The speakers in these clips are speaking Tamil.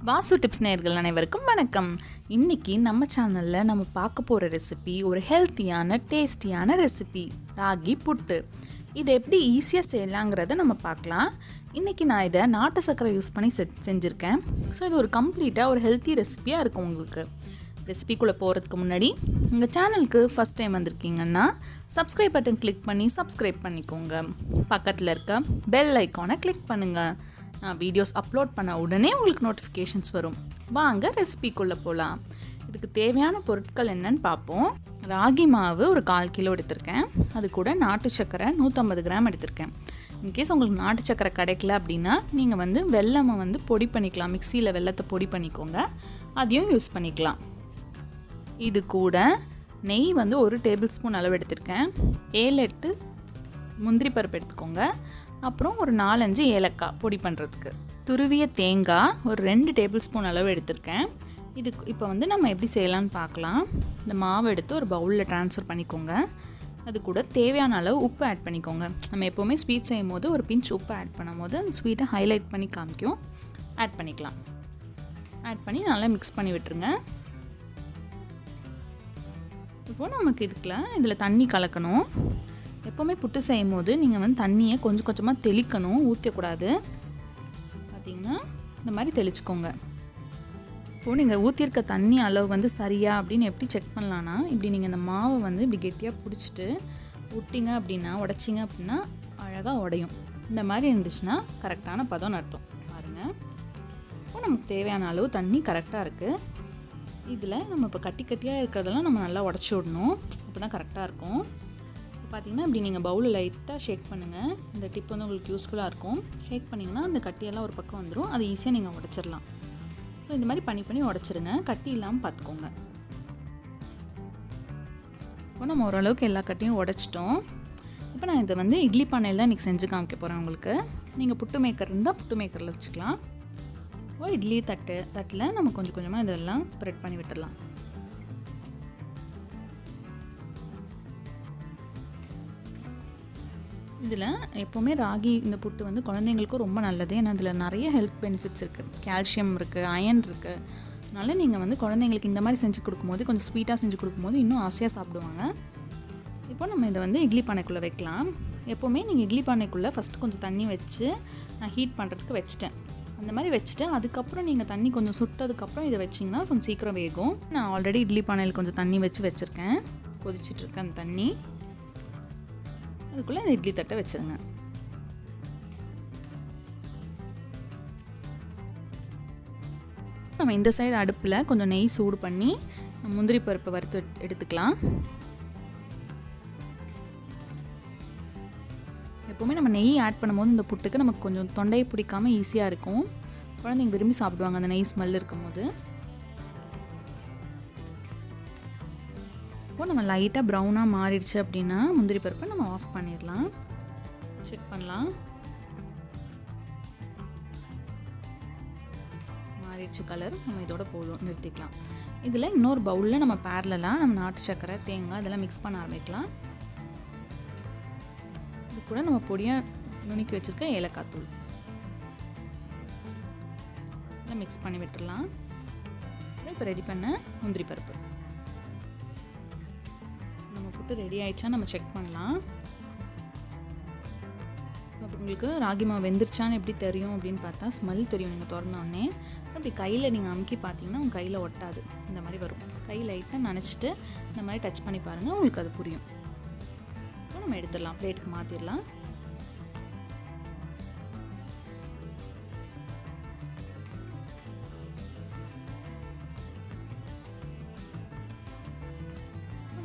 வாசு டிப்ஸ் நேயர்கள் அனைவருக்கும் வணக்கம். இன்றைக்கி நம்ம சேனலில் நம்ம பார்க்க போகிற ரெசிபி ஒரு ஹெல்த்தியான டேஸ்டியான ரெசிபி ராகி புட்டு. இதை எப்படி ஈஸியாக செய்யலாங்கிறத நம்ம பார்க்கலாம். இன்றைக்கி நான் இதை நாட்டு சர்க்கரை யூஸ் பண்ணி செஞ்சுருக்கேன். ஸோ இது ஒரு கம்ப்ளீட்டாக ஒரு ஹெல்த்தி ரெசிபியாக இருக்கும். உங்களுக்கு ரெசிபிக்குள்ளே போகிறதுக்கு முன்னாடி உங்கள் சேனலுக்கு ஃபஸ்ட் டைம் வந்திருக்கீங்கன்னா சப்ஸ்கிரைப் பட்டன் கிளிக் பண்ணி சப்ஸ்கிரைப் பண்ணிக்கோங்க. பக்கத்தில் இருக்க பெல் ஐக்கானை கிளிக் பண்ணுங்கள். நான் வீடியோஸ் அப்லோட் பண்ண உடனே உங்களுக்கு நோட்டிஃபிகேஷன்ஸ் வரும். வாங்க ரெசிபிக்குள்ளே போகலாம். இதுக்கு தேவையான பொருட்கள் என்னன்னு பார்ப்போம். ராகி மாவு ஒரு 1/4 கிலோ எடுத்திருக்கேன். அது கூட நாட்டு சர்க்கரை 150 கிராம் எடுத்திருக்கேன். இன்கேஸ் உங்களுக்கு நாட்டு சர்க்கரை கிடைக்கல அப்படின்னா நீங்கள் வெல்லமை பொடி பண்ணிக்கலாம். மிக்சியில் வெல்லத்தை பொடி பண்ணிக்கோங்க, அதையும் யூஸ் பண்ணிக்கலாம். இது கூட நெய் 1 டேபிள் ஸ்பூன் அளவு எடுத்திருக்கேன். 7-8 முந்திரி பருப்பு எடுத்துக்கோங்க. அப்புறம் ஒரு 4-5 ஏலக்காய் பொடி பண்ணுறதுக்கு. துருவிய தேங்காய் ஒரு 2 டேபிள் ஸ்பூன் அளவு எடுத்திருக்கேன். இப்போ நம்ம எப்படி செய்யலான்னு பார்க்கலாம். இந்த மாவை எடுத்து ஒரு பவுலில் ட்ரான்ஸ்ஃபர் பண்ணிக்கோங்க. அது கூட தேவையான அளவு உப்பு ஆட் பண்ணிக்கோங்க. நம்ம எப்போவுமே ஸ்வீட் செய்யும் போது ஒரு பிஞ்ச் உப்பு ஆட் பண்ணும் போது அந்த ஸ்வீட்டை ஹைலைட் பண்ணி காமிக்கும். ஆட் பண்ணிக்கலாம். ஆட் பண்ணி நல்லா மிக்ஸ் பண்ணி விட்டுருங்க. இப்போது நமக்கு இதில் தண்ணி கலக்கணும். எப்போவுமே புட்டு செய்யும் போது நீங்கள் தண்ணியை கொஞ்சம் கொஞ்சமாக தெளிக்கணும், ஊற்றக்கூடாது. பார்த்திங்கன்னா இந்த மாதிரி தெளிச்சுக்கோங்க. இப்போது நீங்கள் ஊற்றிருக்க தண்ணி அளவு சரியா அப்படின்னு எப்படி செக் பண்ணலான்னா, இப்படி நீங்கள் இந்த மாவை இப்படி கெட்டியாக பிடிச்சிட்டு விட்டிங்க அப்படின்னா, உடைச்சிங்க அப்படின்னா அழகாக உடையும். இந்த மாதிரி இருந்துச்சுன்னா கரெக்டான பதம்னு அர்த்தம். பாருங்கள், இப்போ நமக்கு தேவையான அளவு தண்ணி கரெக்டாக இருக்குது. இதில் நம்ம இப்போ கட்டியாக இருக்கிறதெல்லாம் நம்ம நல்லா உடச்சி விடணும். அப்போ தான் கரெக்டாக இருக்கும். பார்த்திங்கன்னா இப்படி நீங்கள் பவுலில் லைட்டாக ஷேக் பண்ணுங்கள். இந்த டிப் உங்களுக்கு யூஸ்ஃபுல்லாக இருக்கும். ஷேக் பண்ணிங்கன்னா அந்த கட்டியெல்லாம் ஒரு பக்கம் வந்துடும். அது ஈஸியாக நீங்கள் உடச்சிடலாம். ஸோ இந்த மாதிரி பண்ணி உடச்சிருங்க. கட்டி இல்லாமல் பார்த்துக்கோங்க. இப்போ நம்ம ஓரளவுக்கு எல்லா கட்டியும் உடச்சிட்டோம். இப்போ நான் இதை இட்லி பானையில் தான் இன்றைக்கி செஞ்சு காமிக்க போகிறேன் உங்களுக்கு. நீங்கள் புட்டு மேக்கர் இருந்தால் புட்டு மேக்கரில் வச்சுக்கலாம். இப்போ இட்லி தட்டில் நம்ம கொஞ்சம் கொஞ்சமாக இதெல்லாம் ஸ்ப்ரெட் பண்ணி விட்டுடலாம். இதில் எப்போவுமே ராகி இந்த புட்டு குழந்தைங்களுக்கும் ரொம்ப நல்லது. ஏன்னா இதில் நிறைய ஹெல்த் பெனிஃபிட்ஸ் இருக்குது. கால்சியம் இருக்குது, அயன் இருக்குது. அதனால் நீங்கள் குழந்தைங்களுக்கு இந்த மாதிரி செஞ்சு கொடுக்கும்போது, கொஞ்சம் ஸ்வீட்டாக செஞ்சு கொடுக்கும்போது இன்னும் ஆசையாக சாப்பிடுவாங்க. இப்போ நம்ம இதை இட்லி பானைக்குள்ளே வைக்கலாம். எப்போவுமே நீங்கள் இட்லி பானைக்குள்ளே ஃபஸ்ட்டு கொஞ்சம் தண்ணி வச்சு நான் ஹீட் பண்ணுறதுக்கு வச்சுட்டேன். அந்த மாதிரி வச்சுட்டு அதுக்கப்புறம் நீங்கள் தண்ணி கொஞ்சம் சுட்டதுக்கப்புறம் இதை வச்சிங்கன்னா கொஞ்சம் சீக்கிரம் வேகும். நான் ஆல்ரெடி இட்லி பானையில் கொஞ்சம் தண்ணி வச்சுருக்கேன். கொதிச்சிட்ருக்கேன் அந்த தண்ணி. அதுக்குள்ளே அந்த இட்லி தட்டை வச்சுருங்க. நம்ம இந்த சைடு அடுப்பில் கொஞ்சம் நெய் சூடு பண்ணி முந்திரி பருப்பை வறுத்து எடுத்துக்கலாம். எப்போவுமே நம்ம நெய் ஆட் பண்ணும்போது இந்த புட்டுக்கு நமக்கு கொஞ்சம் தொண்டையை பிடிக்காமல் ஈஸியாக இருக்கும். குழந்தைங்க விரும்பி சாப்பிடுவாங்க அந்த நெய் ஸ்மெல் இருக்கும் போது. இப்போது நம்ம லைட்டாக ப்ரௌனாக மாறிடுச்சு அப்படின்னா முந்திரி பருப்பை நம்ம ஆஃப் பண்ணிடலாம். செக் பண்ணலாம். மாறிடுச்சு கலர். நம்ம இதோட போதும், நிறுத்திக்கலாம். இதில் இன்னொரு பவுலில் நம்ம பேரலாக நம்ம நாட்டு சர்க்கரை, தேங்காய் இதெல்லாம் மிக்ஸ் பண்ண ஆரம்பிக்கலாம். இது கூட நம்ம பொடியாக நுணுக்கி வச்சுருக்க ஏலக்காய் தூள் இதெல்லாம் மிக்ஸ் பண்ணி விட்டுடலாம். இப்போ ரெடி பண்ண முந்திரி பருப்பு நம்ம புட்டு ரெடி ஆகிடுச்சா நம்ம செக் பண்ணலாம். இப்போ உங்களுக்கு ராகி மாவு வெந்துருச்சான்னு எப்படி தெரியும் அப்படின்னு பார்த்தா ஸ்மெல் தெரியும். நீங்கள் திறந்தோடனே அப்படி கையில் நீங்கள் அமுக்கி பார்த்தீங்கன்னா உங்கள் கையில் ஒட்டாது. இந்த மாதிரி வரும். கை லைட்டாக நனைச்சிட்டு இந்த மாதிரி டச் பண்ணி பாருங்கள், உங்களுக்கு அது புரியும். இப்போ நம்ம எடுத்துடலாம், பிளேட்டுக்கு மாற்றிடலாம்.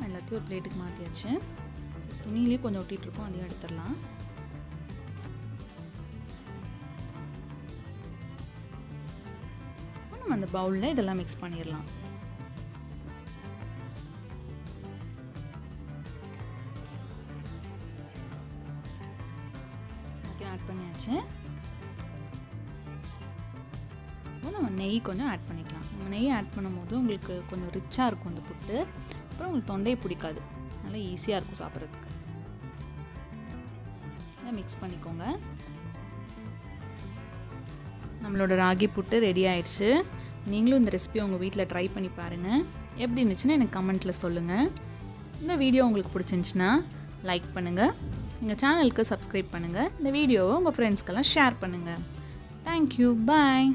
எல்லாத்தையும் ஒரு பிளேட்டுக்கு மாற்றியாச்சு. துணியிலேயே கொஞ்சம் ஒட்டிகிட்ருக்கோம், அதையும் எடுத்துடலாம். நம்ம அந்த பவுலில் இதெல்லாம் மிக்ஸ் பண்ணிடலாம். எல்லாத்தையும் ஆட் பண்ணியாச்சு. நம்ம நெய் கொஞ்சம் ஆட் பண்ணிக்கலாம். நம்ம நெய் ஆட் பண்ணும்போது உங்களுக்கு கொஞ்சம் ரிச்சாக இருக்கும் அந்த புட்டு. அப்புறம் உங்களுக்கு தொண்டையை பிடிக்காது. நல்லா ஈஸியாக இருக்கும் சாப்பிட்றதுக்கு. நல்லா மிக்ஸ் பண்ணிக்கோங்க. நம்ம நம்மளோட ராகி புட்டு ரெடி ஆயிடுச்சு. நீங்களும் இந்த ரெசிபி உங்கள் வீட்டில் ட்ரை பண்ணி பாருங்கள். எப்படி இருந்துச்சுன்னு எனக்கு கமெண்ட்டில் சொல்லுங்கள். இந்த வீடியோ உங்களுக்கு பிடிச்சிருந்துச்சுன்னா லைக் பண்ணுங்கள், எங்கள் சேனலுக்கு சப்ஸ்கிரைப் பண்ணுங்கள், இந்த வீடியோவை உங்கள் ஃப்ரெண்ட்ஸ்க்கெல்லாம் ஷேர் பண்ணுங்கள். தேங்க்யூ, பாய்.